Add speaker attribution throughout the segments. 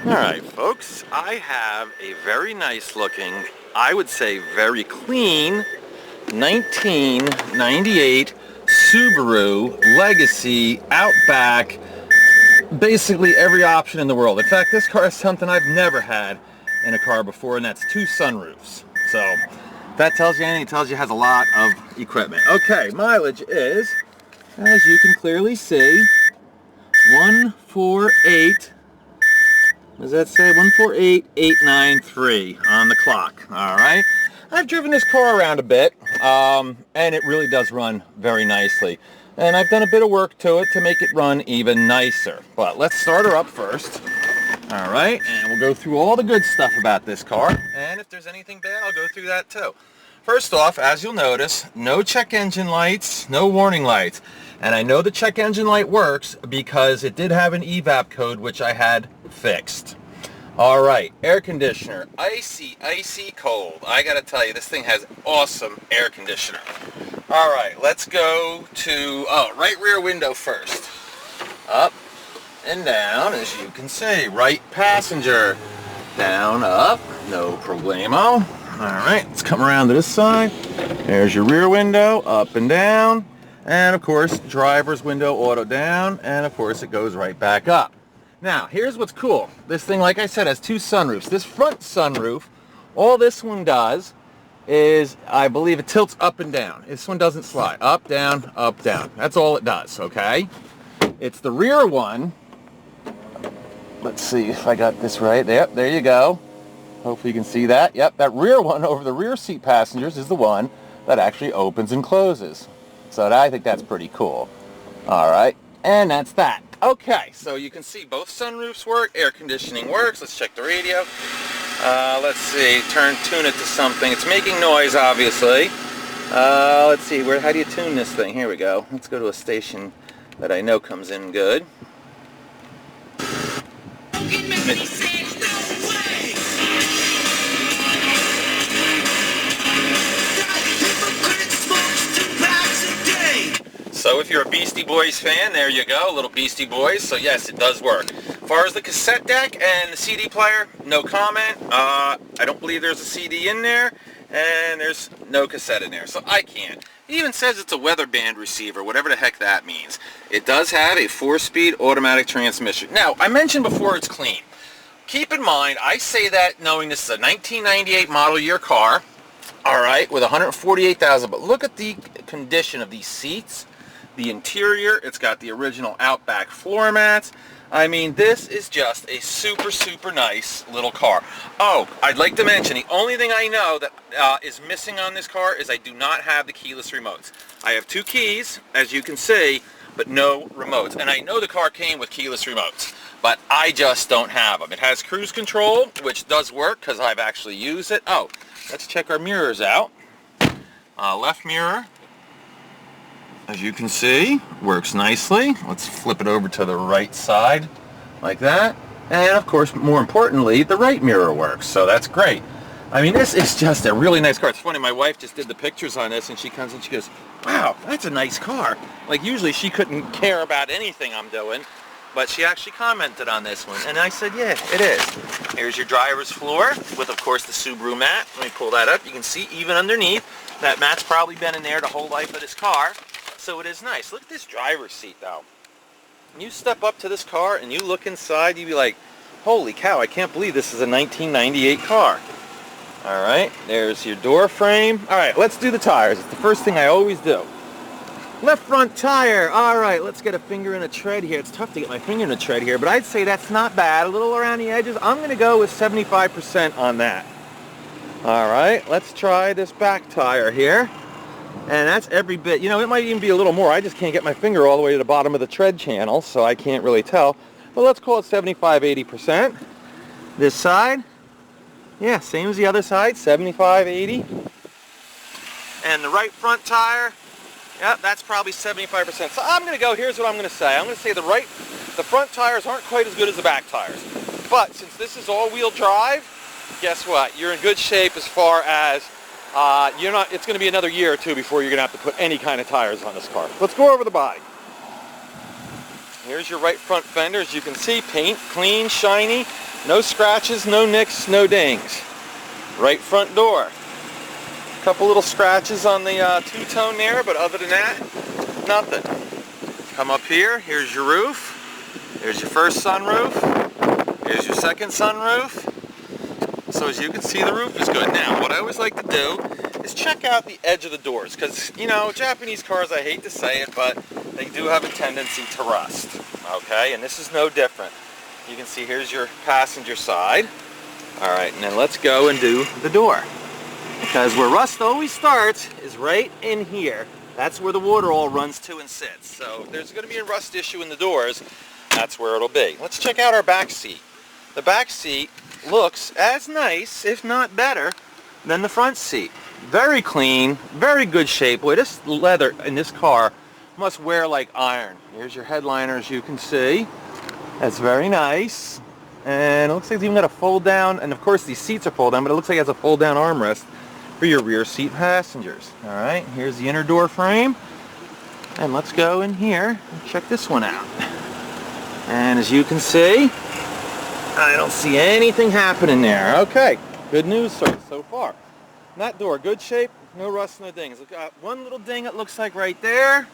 Speaker 1: Alright folks, I have a very nice looking, I would say very clean, 1998 Subaru Legacy Outback. Basically every option in the world. In fact, this car is something I've never had in a car before, and that's 2 sunroofs. So, if that tells you anything, it tells you it has a lot of equipment. Okay, mileage is, as you can clearly see, 148. Does that say 148,893 on the clock? All right. I've driven this car around a bit, and it really does run very nicely. And I've done a bit of work to it to make it run even nicer. But let's start her up first. All right, and we'll go through all the good stuff about this car. And if there's anything bad, I'll go through that too. First off, as you'll notice, no check engine lights, no warning lights. And I know the check engine light works because it did have an evap code, which I had fixed. All right, air conditioner, icy, icy cold. I gotta tell you, this thing has awesome air conditioner. All right, let's go to, right rear window first. Up and down, as you can see. Right passenger, down, up, no problemo. All right, let's come around to this side. There's your rear window, up and down. And of course, driver's window auto down, and of course it goes right back up. Now, here's what's cool. This thing, like I said, has 2 sunroofs. This front sunroof, all this one does is, I believe it tilts up and down. This one doesn't slide. Up, down, up, down. That's all it does, okay? It's the rear one. Let's see if I got this right. Yep, there you go. Hopefully you can see that. Yep, that rear one over the rear seat passengers is the one that actually opens and closes. So I think that's pretty cool. All right, and that's that. Okay, so you can see both sunroofs work, air conditioning works. Let's check the radio. Let's see, tune it to something. It's making noise, obviously. Let's see, how do you tune this thing? Here we go. Let's go to a station that I know comes in good. So if you're a Beastie Boys fan, there you go, little Beastie Boys. So yes, it does work. As far as the cassette deck and the CD player, no comment. I don't believe there's a CD in there, and there's no cassette in there, so I can't. It even says it's a weather band receiver, whatever the heck that means. It does have a 4-speed automatic transmission. Now, I mentioned before it's clean. Keep in mind, I say that knowing this is a 1998 model year car, all right, with 148,000, but look at the condition of these seats. The interior, it's got the original Outback floor mats. I mean, this is just a super, super nice little car. Oh, I'd like to mention, the only thing I know that is missing on this car is I do not have the keyless remotes. I have 2 keys, as you can see, but no remotes. And I know the car came with keyless remotes, but I just don't have them. It has cruise control, which does work because I've actually used it. Oh, let's check our mirrors out. Left mirror, as you can see, works nicely. Let's flip it over to the right side like that. And of course, more importantly, the right mirror works, so that's great. I mean, this is just a really nice car. It's funny, my wife just did the pictures on this, and she comes and she goes, wow, that's a nice car. Like, usually she couldn't care about anything I'm doing, but she actually commented on this one, and I said, yeah, it is. Here's your driver's floor with, of course, the Subaru mat. Let me pull that up. You can see even underneath, that mat's probably been in there the whole life of this car. So it is nice. Look at this driver's seat, though. When you step up to this car and you look inside, you'd be like, holy cow, I can't believe this is a 1998 car. All right, there's your door frame. All right, let's do the tires. It's the first thing I always do. Left front tire. All right, let's get a finger in a tread here. It's tough to get my finger in a tread here, but I'd say that's not bad. A little around the edges. I'm going to go with 75% on that. All right, let's try this back tire here. And that's every bit, you know, it might even be a little more. I just can't get my finger all the way to the bottom of the tread channel, so I can't really tell. But let's call it 75-80%. This side, yeah, same as the other side, 75-80. And the right front tire, yeah, that's probably 75%. So I'm going to go, here's what I'm going to say. I'm going to say the front tires aren't quite as good as the back tires. But since this is all-wheel drive, guess what? You're in good shape as far as it's going to be another year or two before you're going to have to put any kind of tires on this car. Let's go over the body. Here's your right front fender. As you can see, paint clean, shiny, no scratches, no nicks, no dings. Right front door. Couple little scratches on the two-tone there, but other than that, nothing. Come up here, here's your roof. Here's your first sunroof. Here's your second sunroof. So as you can see, the roof is good. Now, what I always like to do is check out the edge of the doors, because, you know, Japanese cars, I hate to say it, but they do have a tendency to rust. Okay, and this is no different. You can see here's your passenger side. All right, and then let's go and do the door. Because where rust always starts is right in here. That's where the water all runs to and sits. So if there's going to be a rust issue in the doors, that's where it'll be. Let's check out our back seat. The back seat looks as nice, if not better, than the front seat. Very clean, very good shape. Boy, this leather in this car must wear like iron. Here's your headliner, as you can see. That's very nice. And it looks like it's even got a fold down, and of course these seats are fold down, but it looks like it has a fold down armrest for your rear seat passengers. All right, here's the inner door frame. And let's go in here and check this one out. And as you can see, I don't see anything happening there. Okay, good news, sir, so far. That door, good shape, no rust, no dings. We've got one little ding, it looks like right there.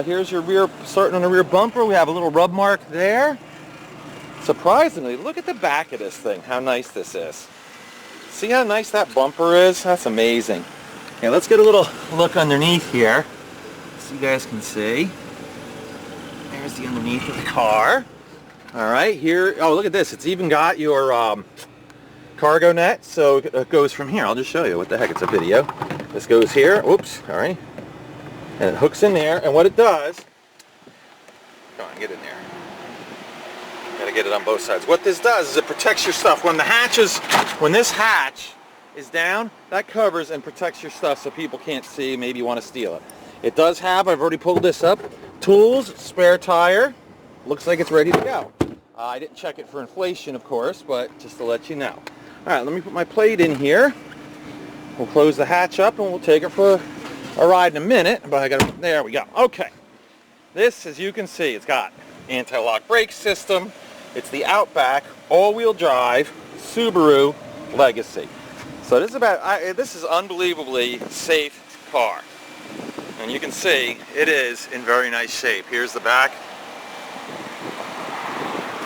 Speaker 1: Here's your rear, starting on the rear bumper, we have a little rub mark there. Surprisingly, look at the back of this thing, how nice this is. See how nice that bumper is? That's amazing. Okay, let's get a little look underneath here, so you guys can see. There's the underneath of the car. All right, here, oh, look at this. It's even got your cargo net, so it goes from here. I'll just show you. What the heck, it's a video. This goes here. Oops, all right. And it hooks in there, and what it does, come on, get in there. Gotta get it on both sides. What this does is it protects your stuff. When this hatch is down, that covers and protects your stuff so people can't see, maybe you want to steal it. It does have, I've already pulled this up, tools, spare tire. Looks like it's ready to go. I didn't check it for inflation, of course, but just to let you know. All right, let me put my plate in here. We'll close the hatch up and we'll take it for a ride in a minute. But there we go. Okay. This, as you can see, it's got anti-lock brake system. It's the Outback all-wheel drive Subaru Legacy. So this is unbelievably safe car. And you can see it is in very nice shape. Here's the back.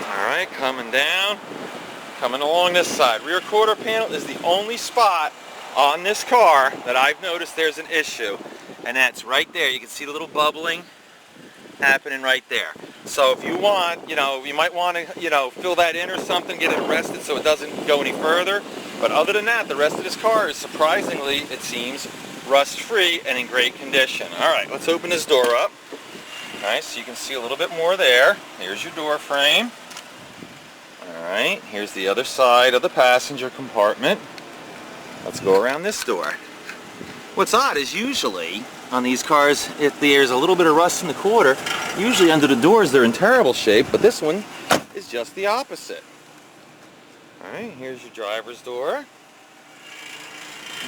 Speaker 1: All right, coming down, coming along this side. Rear quarter panel is the only spot on this car that I've noticed there's an issue, and that's right there. You can see the little bubbling happening right there. So if you want, you might want to, fill that in or something, get it rested so it doesn't go any further. But other than that, the rest of this car is surprisingly, it seems, rust-free and in great condition. All right, let's open this door up. All right, so you can see a little bit more there. Here's your door frame. All right, here's the other side of the passenger compartment. Let's go around this door. What's odd is usually on these cars, if there's a little bit of rust in the quarter, usually under the doors they're in terrible shape, but this one is just the opposite. All right, here's your driver's door.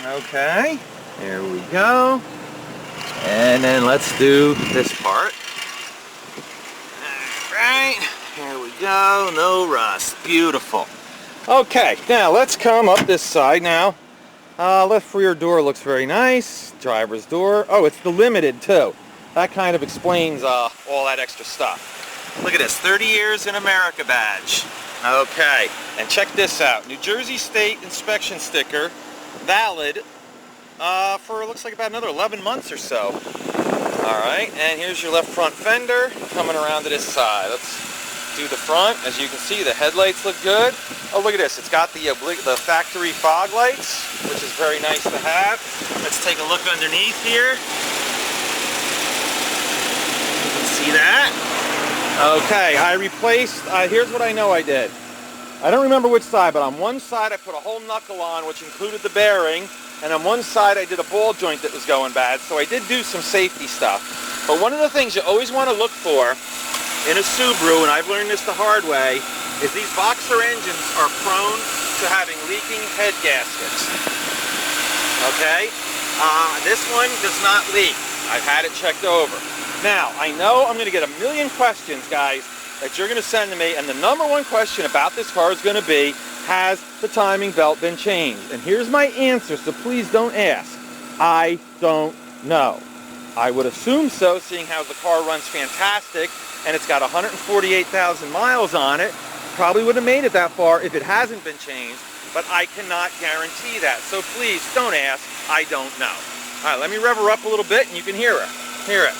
Speaker 1: Okay, there we go. And then let's do this part. All right, here we go, no rust, beautiful. Okay, now let's come up this side now. Left rear door looks very nice. Driver's door. Oh, it's the limited too. That kind of explains all that extra stuff. Look at this, 30 years in America badge. Okay, and check this out. New Jersey State inspection sticker, valid for looks like about another 11 months or so. All right, and here's your left front fender coming around to this side. Let's do the front. As you can see, the headlights look good. Oh, look at this. It's got the factory fog lights, which is very nice to have. Let's take a look underneath here. You can see that. Okay, I replaced, here's what I know I did. I don't remember which side, but on one side I put a whole knuckle on, which included the bearing, and on one side I did a ball joint that was going bad, so I did do some safety stuff. But one of the things you always want to look for in a Subaru, and I've learned this the hard way, is these boxer engines are prone to having leaking head gaskets. Okay? This one does not leak. I've had it checked over. Now, I know I'm going to get a million questions, guys, that you're going to send to me, and the number one question about this car is going to be, has the timing belt been changed? And here's my answer, so please don't ask. I don't know. I would assume so, seeing how the car runs fantastic, and it's got 148,000 miles on it. Probably would have made it that far if it hasn't been changed, but I cannot guarantee that. So please don't ask. I don't know. All right, let me rev her up a little bit, and you can hear it. Hear it.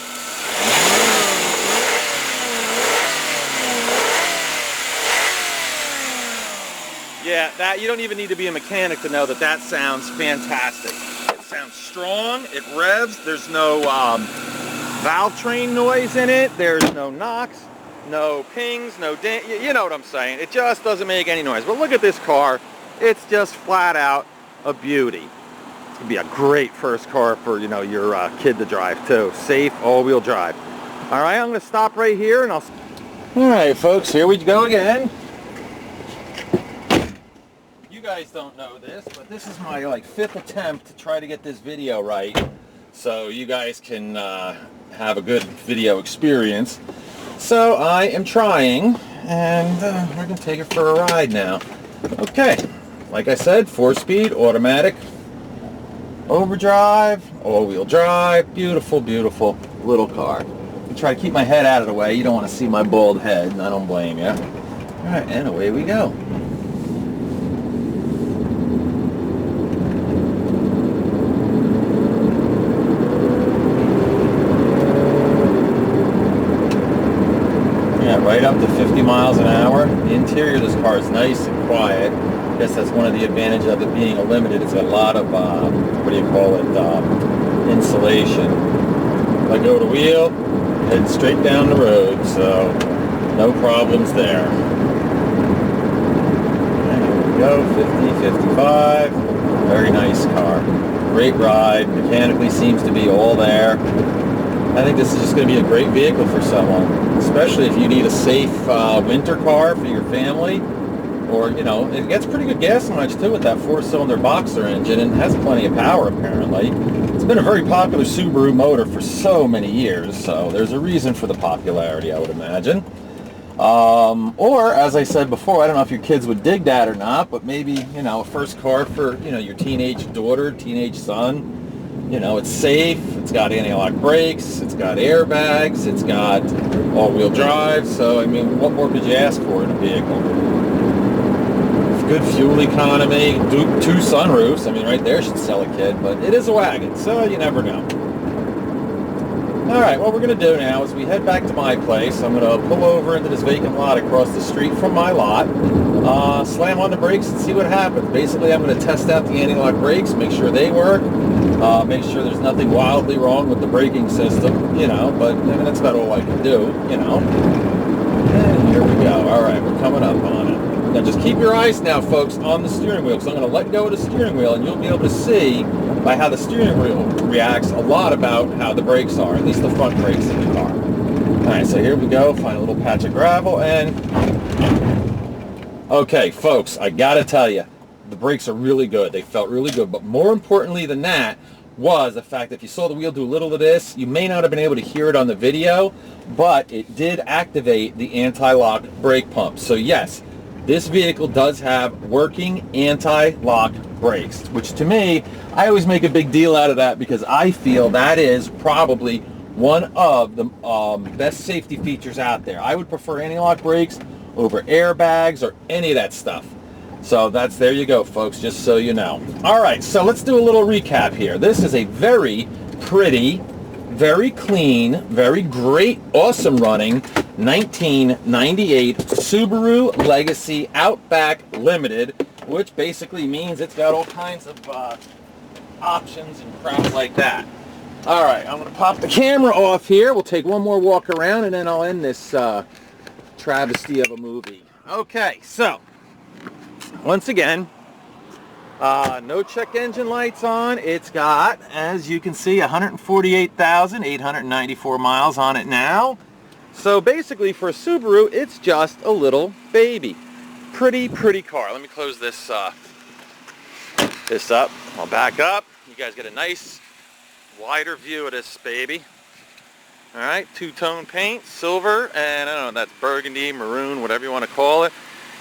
Speaker 1: Yeah, that you don't even need to be a mechanic to know that that sounds fantastic. It sounds strong. It revs. There's no valve train noise in it. There's no knocks, no pings, no ding. You know what I'm saying. It just doesn't make any noise. But look at this car. It's just flat out a beauty. It's gonna be a great first car for, you know, your kid to drive too. Safe, all-wheel drive. All right, I'm gonna stop right here, and I'll. All right, folks, here we go again. You guys don't know this, but this is my like 5th attempt to try to get this video right, so you guys can have a good video experience. So I am trying, and we're gonna take it for a ride now. Okay, like I said, 4-speed automatic, overdrive, all-wheel drive, beautiful, beautiful little car. I try to keep my head out of the way. You don't want to see my bald head, and I don't blame you. All right, and away we go. Right up to 50 miles an hour. The interior of this car is nice and quiet. I guess that's one of the advantages of it being a limited. It's got a lot of, what do you call it, insulation. If I go to wheel, head straight down the road, so no problems there. And here we go, 50, 55. Very nice car. Great ride. Mechanically seems to be all there. I think this is just going to be a great vehicle for someone, especially if you need a safe winter car for your family. Or, you know, it gets pretty good gas mileage too with that 4-cylinder boxer engine, and has plenty of power apparently. It's been a very popular Subaru motor for so many years, so there's a reason for the popularity, I would imagine. Or, as I said before, I don't know if your kids would dig that or not, but maybe, you know, a first car for, you know, your teenage daughter, teenage son. You know, it's safe, it's got anti-lock brakes, it's got airbags, it's got all-wheel drive, so, I mean, what more could you ask for in a vehicle? Good fuel economy, 2 sunroofs, I mean, right there should sell a kid, but it is a wagon, so you never know. Alright, what we're going to do now is we head back to my place. I'm going to pull over into this vacant lot across the street from my lot, slam on the brakes and see what happens. Basically, I'm going to test out the anti-lock brakes, make sure they work, make sure there's nothing wildly wrong with the braking system, you know, but I mean, that's about all I can do, you know. And here we go. Alright, we're coming up on it. Now just keep your eyes now, folks, on the steering wheel, because I'm going to let go of the steering wheel, and you'll be able to see by how the steering wheel reacts a lot about how the brakes are, at least the front brakes in the car. Alright, so here we go, find a little patch of gravel, and... Okay, folks, I gotta tell you, the brakes are really good. They felt really good, but more importantly than that was the fact that if you saw the wheel do a little of this, you may not have been able to hear it on the video, but it did activate the anti-lock brake pump. So yes, this vehicle does have working anti-lock brakes, which to me, I always make a big deal out of that because I feel that is probably one of the best safety features out there. I would prefer anti-lock brakes over airbags or any of that stuff. So there you go, folks, just so you know. All right, so let's do a little recap here. This is a very pretty, very clean, very great, awesome running 1998 Subaru Legacy Outback Limited, which basically means it's got all kinds of options and crap like that. All right, I'm going to pop the camera off here. We'll take one more walk around, and then I'll end this travesty of a movie. Okay, so once again, no check engine lights on. It's got, as you can see, 148,894 miles on it now. So basically for a Subaru, it's just a little baby. Pretty, pretty car. Let me close this up. I'll back up. You guys get a nice wider view of this baby. All right, two-tone paint, silver, and I don't know, that's burgundy, maroon, whatever you want to call it.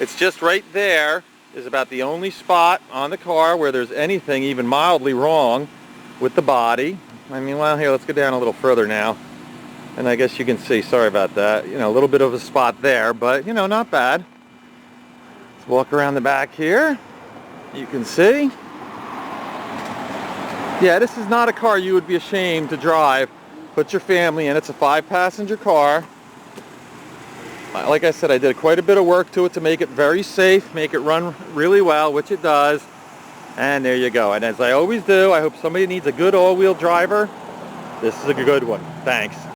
Speaker 1: It's just right there is about the only spot on the car where there's anything even mildly wrong with the body. I mean, well, here, let's go down a little further now. And I guess you can see, sorry about that, you know, a little bit of a spot there, but, you know, not bad. Let's walk around the back here. You can see. Yeah, this is not a car you would be ashamed to drive. Put your family in. It's a 5-passenger car. Like I said, I did quite a bit of work to it to make it very safe, make it run really well, which it does. And there you go. And as I always do, I hope somebody needs a good all-wheel driver. This is a good one. Thanks.